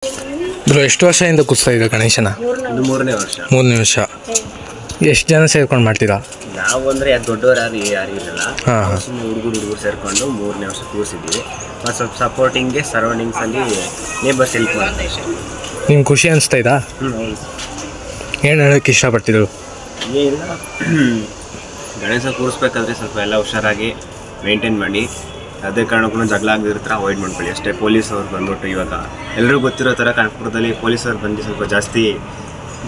Bro, ಎಷ್ಟು ವರ್ಷದಿಂದ ಕೂರಿಸ್ತಾ ಇದ್ದೀರಾ ಗಣೇಶನ? ಇದು ಮೂರನೇ ವರ್ಷ. ಮೂರನೇ ವರ್ಷ. ಎಷ್ಟು ಜನ ಸೇರ್ಕೊಂಡು ಮಾಡ್ತೀರಾ? ನಾವು ಅಂದರೆ ದೊಡ್ಡವರು ಯಾರು ಇರಲ್ಲ. ಸುಮ್ಮನೆ ಹುಡುಗರು ಸೇರಿಕೊಂಡು ಮೂರನೇ ವರ್ಷ ಕೂರಿಸಿದ್ದೀವಿ. ಮತ್ತು ಸ್ವಲ್ಪ ಸಪೋರ್ಟಿಂಗ್ಗೆ ಸರೌಂಡಿಂಗ್ಸಲ್ಲಿ ನೇಬರ್ಸ್ ಹೆಲ್ಪ್ ಮಾಡ್ತಾ ಇದ್ದಾರೆ. ನಿಮ್ಗೆ ಖುಷಿ ಅನಿಸ್ತಾ ಇದ್ದಾ? ಏನು ಹೇಳೋಕ್ಕೆ ಇಷ್ಟಪಡ್ತಿದ್ರು? ಏನಿಲ್ಲ, ಗಣೇಶ ಕೂರಿಸ್ಬೇಕಾದ್ರೆ ಸ್ವಲ್ಪ ಎಲ್ಲ ಹುಷಾರಾಗಿ ಮೇಂಟೈನ್ ಮಾಡಿ, ಅದೇ ಕಾರಣಕ್ಕೂ ಜಗಳ ಆಗಿರ್ತಾರೆ ಅವಾಯ್ಡ್ ಮಾಡ್ಕೊಳ್ಳಿ ಅಷ್ಟೇ. ಪೊಲೀಸವ್ರು ಬಂದ್ಬಿಟ್ಟು ಇವಾಗ ಎಲ್ಲರಿಗೂ ಗೊತ್ತಿರೋ ಥರ ಕನಕಪುರದಲ್ಲಿ ಪೊಲೀಸವ್ರು ಬಂದು ಸ್ವಲ್ಪ ಜಾಸ್ತಿ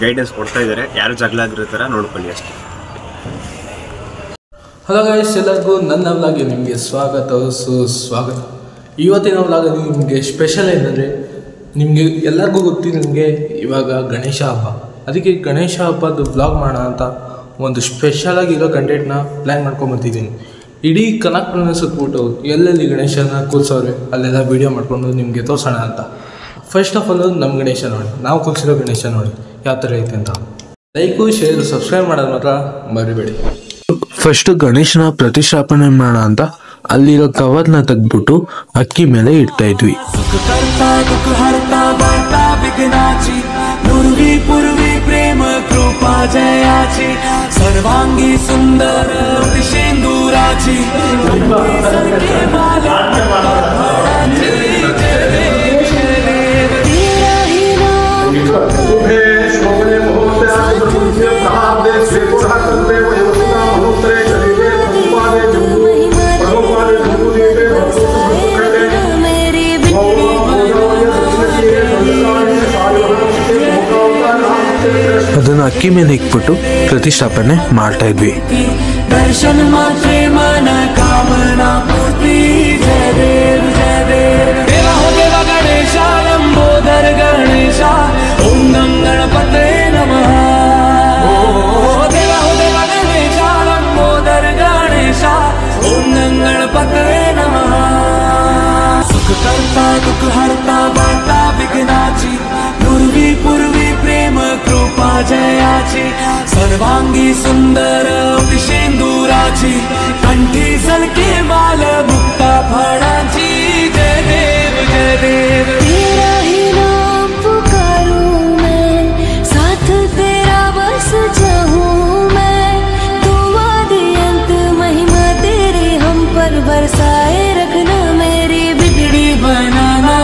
ಗೈಡೆನ್ಸ್ ಕೊಡ್ತಾ ಇದ್ದಾರೆ. ಯಾರು ಜಗಳ ಆಗಿರೋ ಥರ ನೋಡ್ಕೊಳ್ಳಿ ಅಷ್ಟೇ. ಹಲೋ ಗೈಸ್, ಎಲ್ಲರಿಗೂ ನನ್ನ ವ್ಲಾಗ್ಗೆ ನಿಮಗೆ ಸುಸ್ವಾಗತ. ಇವತ್ತಿನ ವ್ಲಾಗ್ ನಿಮಗೆ ಸ್ಪೆಷಲ್ ಏನಂದರೆ, ನಿಮಗೆ ಎಲ್ಲರಿಗೂ ನಿಮಗೆ ಇವಾಗ ಗಣೇಶ ಹಬ್ಬ. ಅದಕ್ಕೆ ಗಣೇಶ ಹಬ್ಬದ ವ್ಲಾಗ್ ಮಾಡೋಣ ಅಂತ ಒಂದು ಸ್ಪೆಷಲಾಗಿರೋ ಕಂಟೆಂಟ್ನ ಪ್ಲ್ಯಾನ್ ಮಾಡ್ಕೊಂಬಂತಿದ್ದೀನಿ. ಇಡೀ ಕನಕಪುರನ ಸುತ್ತಬಿಟ್ಟು ಎಲ್ಲೆಲ್ಲಿ ಗಣೇಶನ ಕೂರಿಸೋರೆ ಅಲ್ಲೆಲ್ಲ ವೀಡಿಯೋ ಮಾಡಿಕೊಂಡು ನಿಮಗೆ ತೋರಿಸೋಣ ಅಂತ. ಫಸ್ಟ್ ಆಫ್ ಆಲ್ ನಮ್ಮ ಗಣೇಶ ನೋಡಿ, ನಾವು ಕೂರಿಸಿರೋ ಗಣೇಶ ನೋಡಿ ಯಾವ ಥರ ಐತೆ ಅಂತ. ಲೈಕು, ಶೇರು, ಸಬ್ಸ್ಕ್ರೈಬ್ ಮಾಡೋದು ಮಾತ್ರ ಮರಿಬೇಡಿ. ಫಸ್ಟ್ ಗಣೇಶನ ಪ್ರತಿಷ್ಠಾಪನೆ ಮಾಡೋಣ ಅಂತ ಅಲ್ಲಿರೋ ಕವರ್ನ ತೆಗೆದ್ಬಿಟ್ಟು ಅಕ್ಕಿ ಮೇಲೆ ಇಡ್ತಾ ಇದ್ವಿ. सर्वांगी सुंदर सिंदूराची ಅದನ್ನ ಅಕ್ಕಿ ಮೇಲೆ ಇಕ್ಬಿಟ್ಟು ಪ್ರತಿಷ್ಠಾಪನೆ ಮಾಡ್ತಾ ಇದ್ವಿ. दर्शन मात्रे मन कामना पूर्ति जय देव जय देव. देवा हो देवा गणेशा लंबोदर गणेशा ओम गं गणपते नमः. देवा हो देवा गणेशा लंबोदर गणेशा ओम गं गणपते नमः. सुख करता दुख हरता वार्ता विघ्नाची पूर्वी पूर्वी प्रेम कृपा जयाची सर्वांगी सुंदर सिंदूराची कंठी सलके माल मुक्ता फळाची जय देव जय देव. तेरा ही नाम पुकारूं मैं, साथ तेरा बस जाऊं मैं. तू आदि अंत महिमा तेरी हम पर बरसाए रखना, मेरी बिगड़ी बनाना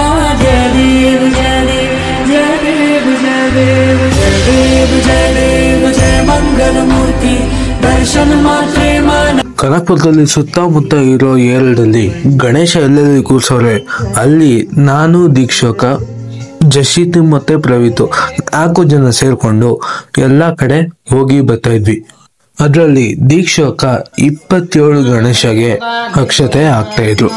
जय देव जय देव जय देव जय देव जय देव जय देव जय मंगल मूर्ति दर्शन मात्रे मन. ಕನಕಪುರದಲ್ಲಿ ಸುತ್ತಮುತ್ತ ಇರೋ ಏರಿಯಾದಲ್ಲಿ ಗಣೇಶ ಎಲ್ಲೆಲ್ಲಿ ಕೂರ್ಸೋರೆ ಅಲ್ಲಿ ನಾನು, ದೀಕ್ಷಕ, ಜಶಿತ್ ಮತ್ತೆ ಪ್ರವೀತು 4 ಜನ ಸೇರ್ಕೊಂಡು ಎಲ್ಲ ಕಡೆ ಹೋಗಿ ಬರ್ತಾ ಇದ್ವಿ. ಅದರಲ್ಲಿ ದೀಕ್ಷಕ 27 ಗಣೇಶಗೆ ಅಕ್ಷತೆ ಹಾಕ್ತಾ ಇದ್ರು.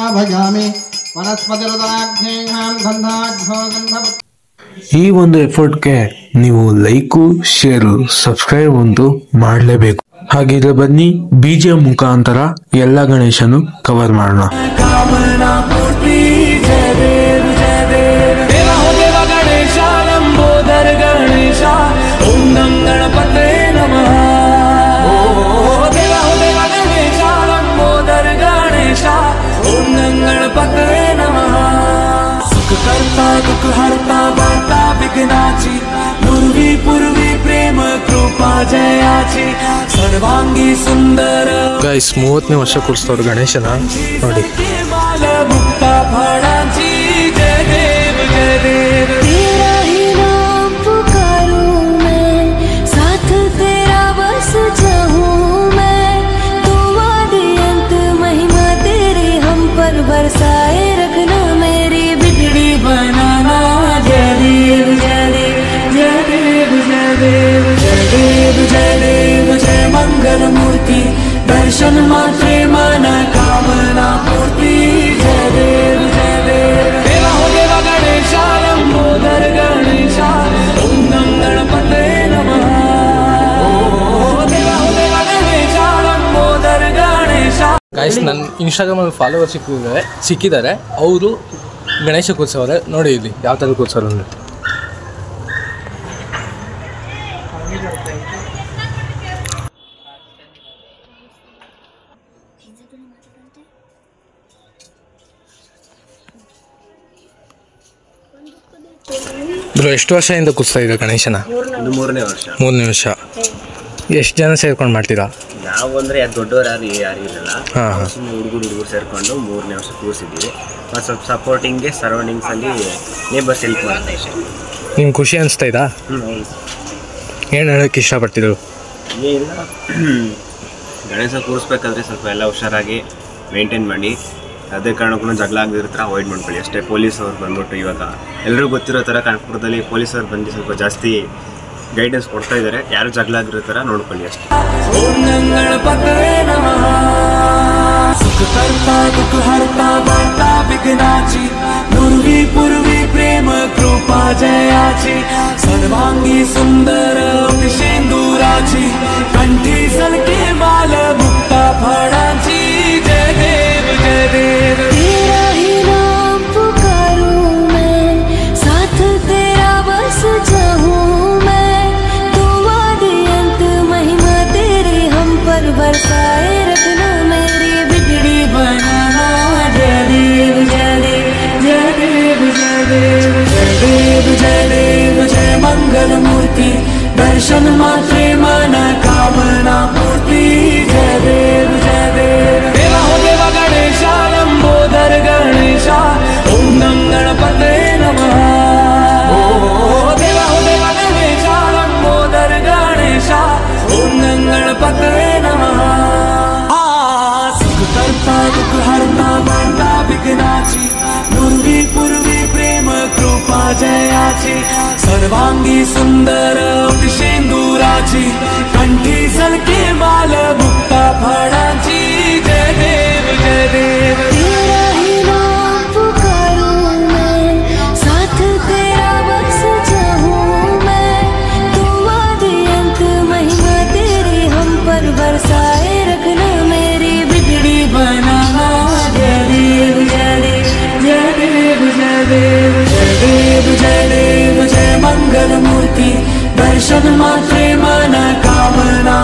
ಈ ಒಂದು ಎಫರ್ಟ್ಗೆ ನೀವು ಲೈಕು, ಶೇರು, ಸಬ್ಸ್ಕ್ರೈಬ್ ಅಂತೂ ಮಾಡಲೇಬೇಕು. ಹಾಗಿದ್ರೆ ಬನ್ನಿ BGM ಮುಖಾಂತರ ಎಲ್ಲ ಗಣೇಶನು ಕವರ್ ಮಾಡೋಣ. करता दुख हरता वार्ता विघ्नाची पूर्वी पूर्वी प्रेम कृपा जयाची सर्वांगी सुंदर. ಗೈಸ್, 30ನೇ ವರ್ಷ ಕೂರಿಸ್ತವ್ರು ಗಣೇಶನ ನೋಡಿ. माल मुक्ता फळाची जय देव जय देव. तेरा ही नाम पुकारूं मैं, साथ तेरा बस जाऊं मैं. तू आदि अंत महिमा तेरी हम पर बरसाए रखना, मेरी बिगड़ी बनाना जय देव जय देव जय देव जय देव जय देव जय देव जय मंगल मूर्ति दर्शन मात्रे मन कामना पूर्ति जय देव जय देव. देवा हो देवा गणेशा लंबोदर गणेशा ओम गं गणपते नमः. देवा हो देवा गणेशा लंबोदर गणेशा. ಗೈಸ್, ನನ್ನ ಇನ್ಸ್ಟಾಗ್ರಾಮಲ್ಲಿ ಫಾಲೋವರ್ ಸಿಕ್ಕಿದ್ದಾರೆ. ಅವರು ಗಣೇಶ ಕೂರಿಸೋರೆ ನೋಡಿ. ಇಲ್ಲಿ ಯಾವ ಥರ ಕೂರಿಸೋರು ಅಂದರೆ, ಬ್ರೋ ಎಷ್ಟು ವರ್ಷದಿಂದ ಕೂರಿಸ್ತಾ ಇದ್ದೀರಾ ಗಣೇಶನ? ಇದು 3ನೇ ವರ್ಷ. 3ನೇ ವರ್ಷ. ಎಷ್ಟು ಜನ ಸೇರ್ಕೊಂಡು ಮಾಡ್ತೀರಾ? ನಾವು ಅಂದರೆ ದೊಡ್ಡವರು ಯಾರು ಇರಲ್ಲ, ಹಾಂ ಹಾಂ. ಸುಮ್ಮನೆ ಹುಡುಗರು ಸೇರಿಕೊಂಡು 3ನೇ ವರ್ಷ ಕೂರಿಸಿದ್ದೀವಿ. ಮತ್ತು ಸ್ವಲ್ಪ ಸಪೋರ್ಟಿಂಗ್ಗೆ ಸರೌಂಡಿಂಗ್ಸಲ್ಲಿ ನೇಬರ್ಸ್ ಹೆಲ್ಪ್ ಮಾಡ್ತಾ ಇದ್ದೀವಿ. ನಿಮ್ಗೆ ಖುಷಿ ಅನಿಸ್ತಾ ಇದ್ದಾ? ಹೌದು. ಏನು ಹೇಳೋಕ್ಕೆ ಇಷ್ಟಪಡ್ತಿದ್ರು? ಏನಿಲ್ಲ, ಗಣೇಶ ಕೂರಿಸ್ಬೇಕಾದ್ರೆ ಸ್ವಲ್ಪ ಎಲ್ಲ ಹುಷಾರಾಗಿ ಮೇಂಟೈನ್ ಮಾಡಿ, ಅದೇ ಕಾರಣಕ್ಕೂ ಜಗಳ ಆಗದಿರ್ತಾರೆ ಅವಾಯ್ಡ್ ಮಾಡ್ಕೊಳ್ಳಿ ಅಷ್ಟೇ. ಪೊಲೀಸವ್ರು ಬಂದ್ಬಿಟ್ಟು ಇವಾಗ ಎಲ್ಲರಿಗೂ ಗೊತ್ತಿರೋ ಥರ ಕಾನ್ಪುರದಲ್ಲಿ ಪೊಲೀಸವ್ರು ಬಂದು ಸ್ವಲ್ಪ ಜಾಸ್ತಿ ಗೈಡೆನ್ಸ್ ಕೊಡ್ತಾ ಇದ್ದಾರೆ. ಯಾರು ಜಗಳ ಆಗಿರೋ ಥರ ನೋಡ್ಕೊಳ್ಳಿ ಅಷ್ಟೇ. ಓಂ ಗಣಪತೇ ನಮಃ. ಸುಖ ಕರ್ತಾ ದುಃಖ ಹರ್ತಾ ಬರ್ತಾ विघ्नाची पूर्वी पूर्वी प्रेम कृपा जयाची सर्वांगी सुंदर सिंदुराची कंठी सलके माल मुक्ता फळाची. जय देव जय देव. तेरा ही नाम पुकारूं मैं, साथ तेरा बस जाऊं मैं, तू आदि अंत महिमा तेरी हम पर बरसाए रखना मेरी बिगड़ी बनाना. जय देव जय देव जय देव जय देव जय देव जय देव जय मंगल मूर्ति दर्शन मात्रे मन कामना पूर्ति. जय देव जय देव. देवा हो देवा गणेशा लंबोदर गणेशा ओम नम गणपते नमः. ओ देवा हो देवा गणेशा लंबोदर गणेशा ओम नम गणपते नमः. सुख करता दुःख हरता भरता विघ्नाची पूर्वी पूर्वी प्रेम कृपा जयाची सर्वांगी सुंदर सिंदुराची कंठी सलके माल मुक्ता फळाची. जय देव जय देव. तेरा ही नाम पुकारूं मैं, साथ तेरा बस जाऊं मैं, तू आदि अंत महिमा तेरी हम पर बरसाए रखना मेरी बिगड़ी बनाना. जय देव जय देव जय देव जय देव जय देव जय देव जय मंगल मूर्ति दर्शन मात्रे मन कामना